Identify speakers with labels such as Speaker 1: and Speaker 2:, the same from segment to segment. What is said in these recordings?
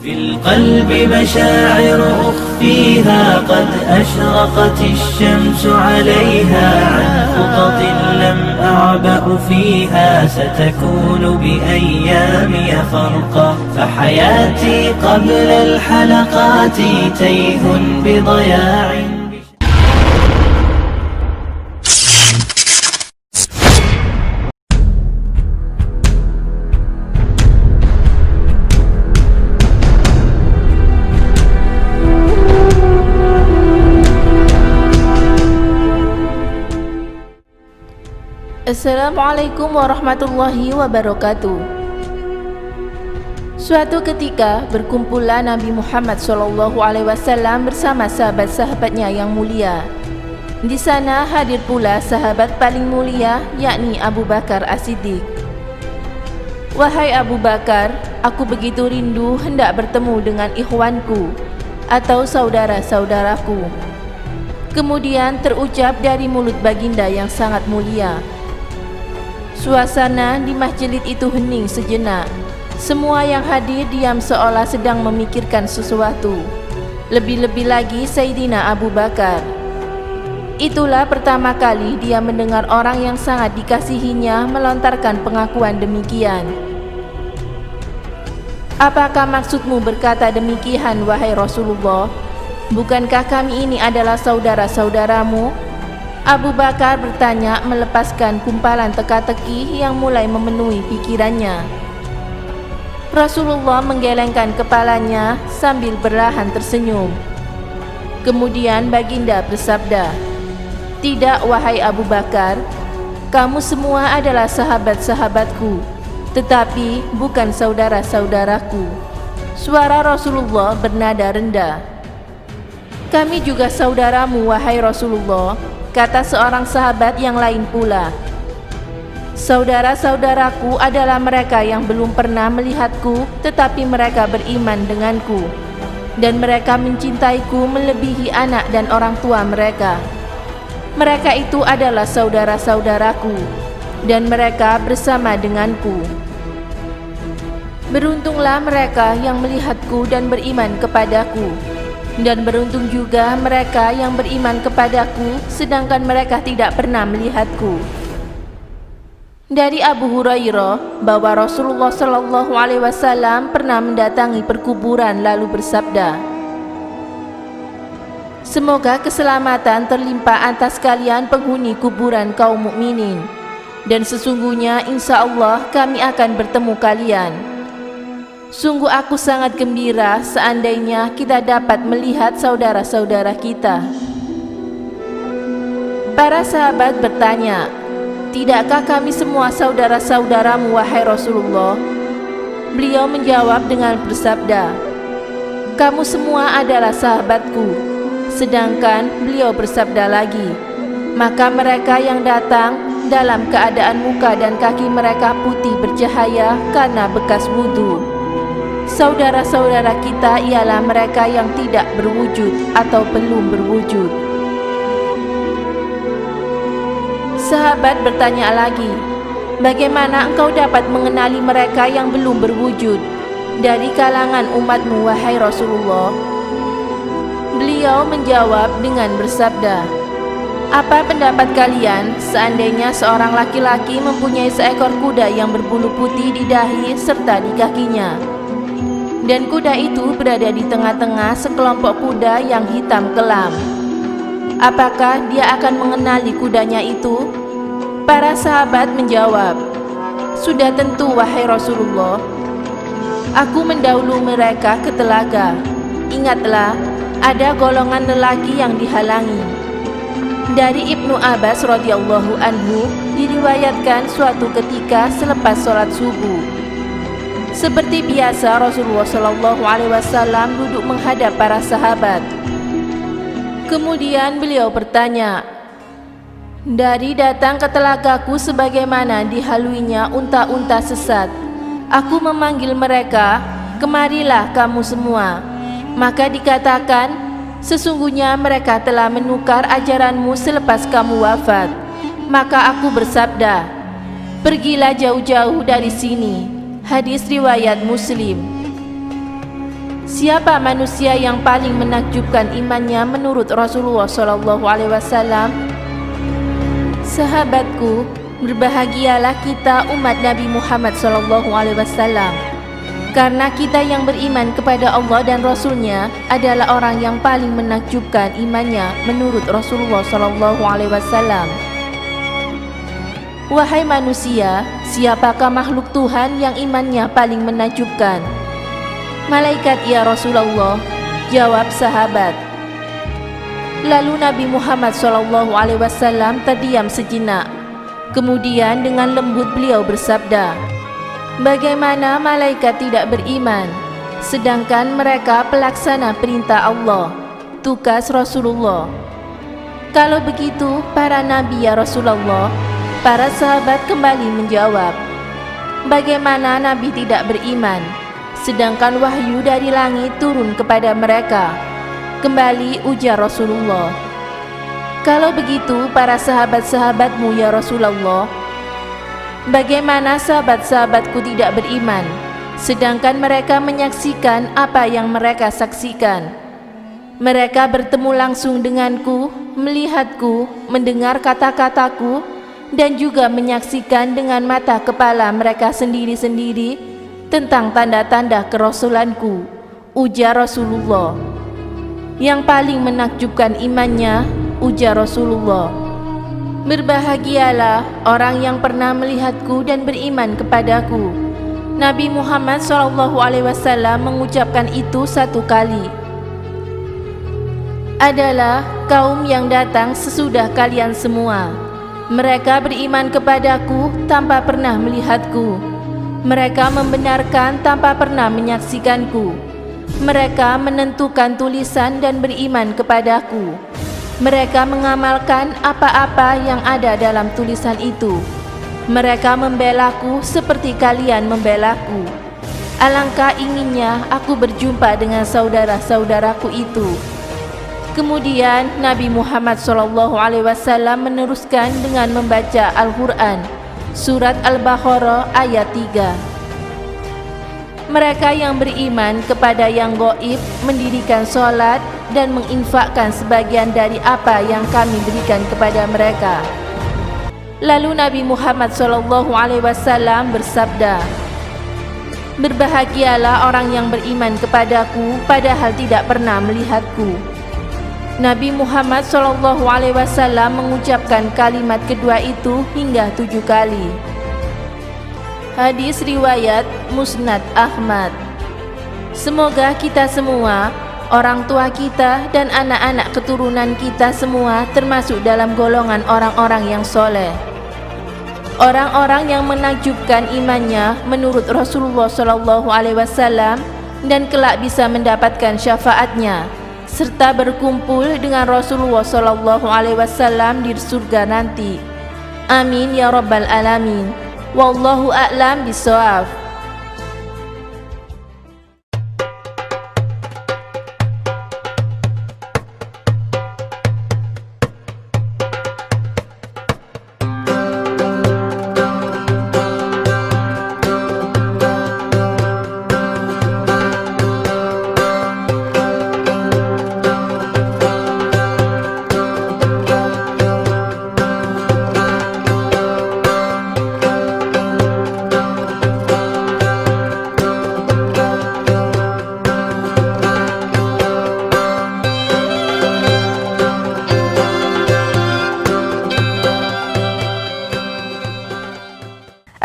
Speaker 1: في القلب مشاعر أخفيها قد أشرقت الشمس عليها عن خطط لم أعبأ فيها ستكون بأيامي فرقا فحياتي قبل الحلقات تيه بضياع.
Speaker 2: Assalamualaikum warahmatullahi wabarakatuh. Suatu ketika berkumpullah Nabi Muhammad SAW bersama sahabat-sahabatnya yang mulia. Di sana hadir pula sahabat paling mulia, yakni Abu Bakar As-Siddiq. Wahai Abu Bakar, aku begitu rindu hendak bertemu dengan ikhwanku atau saudara-saudaraku. Kemudian terucap dari mulut baginda yang sangat mulia. Suasana di masjid itu hening sejenak. Semua yang hadir diam seolah sedang memikirkan sesuatu. Lebih-lebih lagi Sayyidina Abu Bakar. Itulah pertama kali dia mendengar orang yang sangat dikasihinya melontarkan pengakuan demikian. Apakah maksudmu berkata demikian, wahai Rasulullah? Bukankah kami ini adalah saudara-saudaramu? Abu Bakar bertanya melepaskan kumpalan teka-teki yang mulai memenuhi pikirannya. Rasulullah menggelengkan kepalanya sambil perlahan tersenyum. Kemudian baginda bersabda, "Tidak, wahai Abu Bakar, kamu semua adalah sahabat-sahabatku, tetapi bukan saudara-saudaraku." Suara Rasulullah bernada rendah. "Kami juga saudaramu, wahai Rasulullah," kata seorang sahabat yang lain pula. "Saudara-saudaraku adalah mereka yang belum pernah melihatku, tetapi mereka beriman denganku, dan mereka mencintaiku melebihi anak dan orang tua mereka. Mereka itu adalah saudara-saudaraku, dan mereka bersama denganku. Beruntunglah mereka yang melihatku dan beriman kepadaku, dan beruntung juga mereka yang beriman kepadaku sedangkan mereka tidak pernah melihatku." Dari Abu Hurairah bahwa Rasulullah SAW pernah mendatangi perkuburan lalu bersabda, "Semoga keselamatan terlimpah atas kalian penghuni kuburan kaum mukminin, dan sesungguhnya insya Allah kami akan bertemu kalian. Sungguh aku sangat gembira seandainya kita dapat melihat saudara-saudara kita." Para sahabat bertanya, "Tidakkah kami semua saudara-saudaramu, wahai Rasulullah?" Beliau menjawab dengan bersabda, "Kamu semua adalah sahabatku." Sedangkan beliau bersabda lagi, "Maka mereka yang datang dalam keadaan muka dan kaki mereka putih bercahaya karena bekas wudu. Saudara-saudara kita ialah mereka yang tidak berwujud atau belum berwujud." Sahabat bertanya lagi, "Bagaimana engkau dapat mengenali mereka yang belum berwujud dari kalangan umatmu, wahai Rasulullah?" Beliau menjawab dengan bersabda, "Apa pendapat kalian seandainya seorang laki-laki mempunyai seekor kuda yang berbulu putih di dahi serta di kakinya, dan kuda itu berada di tengah-tengah sekelompok kuda yang hitam kelam? Apakah dia akan mengenali kudanya itu?" Para sahabat menjawab, "Sudah tentu, wahai Rasulullah. Aku mendahului mereka ke telaga. Ingatlah, ada golongan lelaki yang dihalangi." Dari Ibnu Abbas radhiyallahu anhu diriwayatkan suatu ketika selepas sholat subuh, seperti biasa Rasulullah SAW duduk menghadap para sahabat. Kemudian beliau bertanya, "Dari datang ke telagaku sebagaimana dihaluinya unta-unta sesat, aku memanggil mereka, 'Kemarilah kamu semua.' Maka dikatakan, 'Sesungguhnya mereka telah menukar ajaranmu selepas kamu wafat.' Maka aku bersabda, 'Pergilah jauh-jauh dari sini.'" Hadis riwayat Muslim. Siapa manusia yang paling menakjubkan imannya menurut Rasulullah SAW? Sahabatku, berbahagialah kita umat Nabi Muhammad SAW, karena kita yang beriman kepada Allah dan Rasul-Nya adalah orang yang paling menakjubkan imannya menurut Rasulullah SAW. Wahai manusia, siapakah makhluk Tuhan yang imannya paling menakjubkan? Malaikat, ya Rasulullah, jawab sahabat. Lalu Nabi Muhammad SAW terdiam sejenak. Kemudian dengan lembut beliau bersabda, bagaimana malaikat tidak beriman, sedangkan mereka pelaksana perintah Allah? Tukas Rasulullah. Kalau begitu, para nabi, ya Rasulullah. Para sahabat kembali menjawab, bagaimana nabi tidak beriman, sedangkan wahyu dari langit turun kepada mereka? Kembali ujar Rasulullah, kalau begitu para sahabat-sahabatmu, ya Rasulullah. Bagaimana sahabat-sahabatku tidak beriman, sedangkan mereka menyaksikan apa yang mereka saksikan? Mereka bertemu langsung denganku, melihatku, mendengar kata-kataku, dan juga menyaksikan dengan mata kepala mereka sendiri-sendiri tentang tanda-tanda kerasulanku, ujar Rasulullah. Yang paling menakjubkan imannya, ujar Rasulullah, berbahagialah orang yang pernah melihatku dan beriman kepadaku. Nabi Muhammad SAW mengucapkan itu 1 kali. Adalah kaum yang datang sesudah kalian semua. Mereka beriman kepadaku tanpa pernah melihatku. Mereka membenarkan tanpa pernah menyaksikanku. Mereka menentukan tulisan dan beriman kepadaku. Mereka mengamalkan apa-apa yang ada dalam tulisan itu. Mereka membelaku seperti kalian membelaku. Alangkah inginnya aku berjumpa dengan saudara-saudaraku itu. Kemudian Nabi Muhammad SAW meneruskan dengan membaca Al-Quran, surat Al-Baqarah ayat 3. Mereka yang beriman kepada yang gaib mendirikan sholat dan menginfakkan sebagian dari apa yang kami berikan kepada mereka. Lalu Nabi Muhammad SAW bersabda, berbahagialah orang yang beriman kepadaku padahal tidak pernah melihatku. Nabi Muhammad SAW mengucapkan kalimat kedua itu hingga 7 kali. Hadis riwayat Musnad Ahmad. Semoga kita semua, orang tua kita dan anak-anak keturunan kita semua termasuk dalam golongan orang-orang yang soleh, orang-orang yang menakjubkan imannya menurut Rasulullah SAW dan kelak bisa mendapatkan syafaatnya serta berkumpul dengan Rasulullah SAW di surga nanti. Amin ya rabbal alamin. Wallahu a'lam bishawab.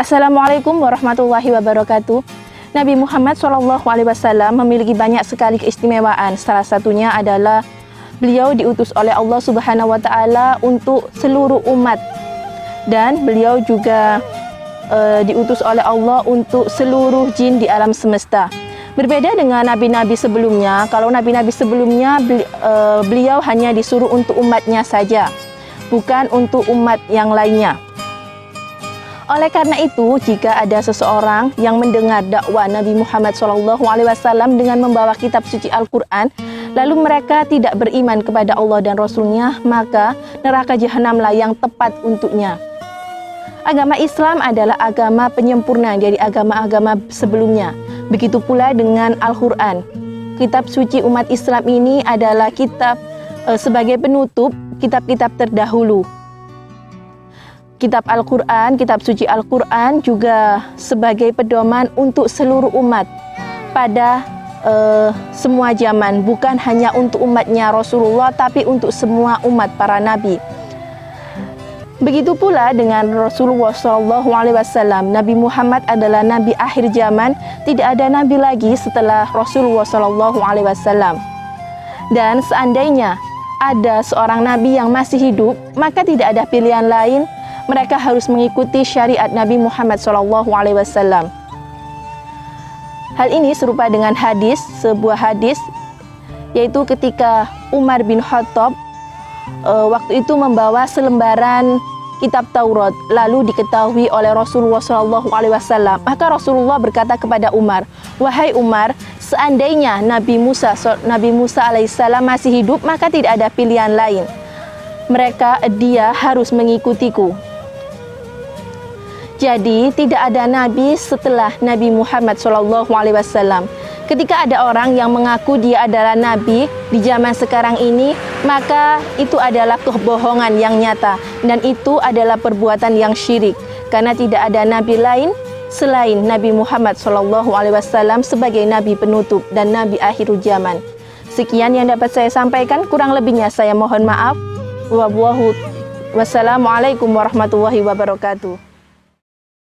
Speaker 3: Assalamualaikum warahmatullahi wabarakatuh. Nabi Muhammad SAW memiliki banyak sekali keistimewaan. Salah satunya adalah beliau diutus oleh Allah Subhanahu wa Ta'ala untuk seluruh umat, dan beliau juga diutus oleh Allah untuk seluruh jin di alam semesta. Berbeda dengan nabi-nabi sebelumnya. Kalau nabi-nabi sebelumnya beliau hanya disuruh untuk umatnya saja, bukan untuk umat yang lainnya. Oleh karena itu, jika ada seseorang yang mendengar dakwah Nabi Muhammad SAW dengan membawa kitab suci Al-Quran, lalu mereka tidak beriman kepada Allah dan Rasul-Nya, maka neraka jahanamlah yang tepat untuknya. Agama Islam adalah agama penyempurna dari agama-agama sebelumnya. Begitu pula dengan Al-Quran. kitab suci umat Islam ini adalah kitab sebagai penutup kitab-kitab terdahulu. Kitab Al-Quran, kitab suci Al-Quran juga sebagai pedoman untuk seluruh umat pada semua zaman, bukan hanya untuk umatnya Rasulullah, tapi untuk semua umat para nabi. Begitu pula dengan Rasulullah SAW. Nabi Muhammad adalah nabi akhir zaman. Tidak ada nabi lagi setelah Rasulullah SAW. Dan seandainya ada seorang nabi yang masih hidup, maka tidak ada pilihan lain. Mereka harus mengikuti syariat Nabi Muhammad SAW. Hal ini serupa dengan sebuah hadis, yaitu ketika Umar bin Khattab waktu itu membawa selembaran kitab Taurat, lalu diketahui oleh Rasulullah SAW. Maka Rasulullah berkata kepada Umar, "Wahai Umar, seandainya Nabi Musa alaihissalam masih hidup, maka tidak ada pilihan lain. Dia harus mengikutiku." Jadi tidak ada nabi setelah Nabi Muhammad SAW. Ketika ada orang yang mengaku dia adalah nabi di zaman sekarang ini, maka itu adalah kebohongan yang nyata, dan itu adalah perbuatan yang syirik, karena tidak ada nabi lain selain Nabi Muhammad SAW sebagai nabi penutup dan nabi akhir zaman. Sekian yang dapat saya sampaikan, kurang lebihnya saya mohon maaf. Wassalamualaikum warahmatullahi wabarakatuh.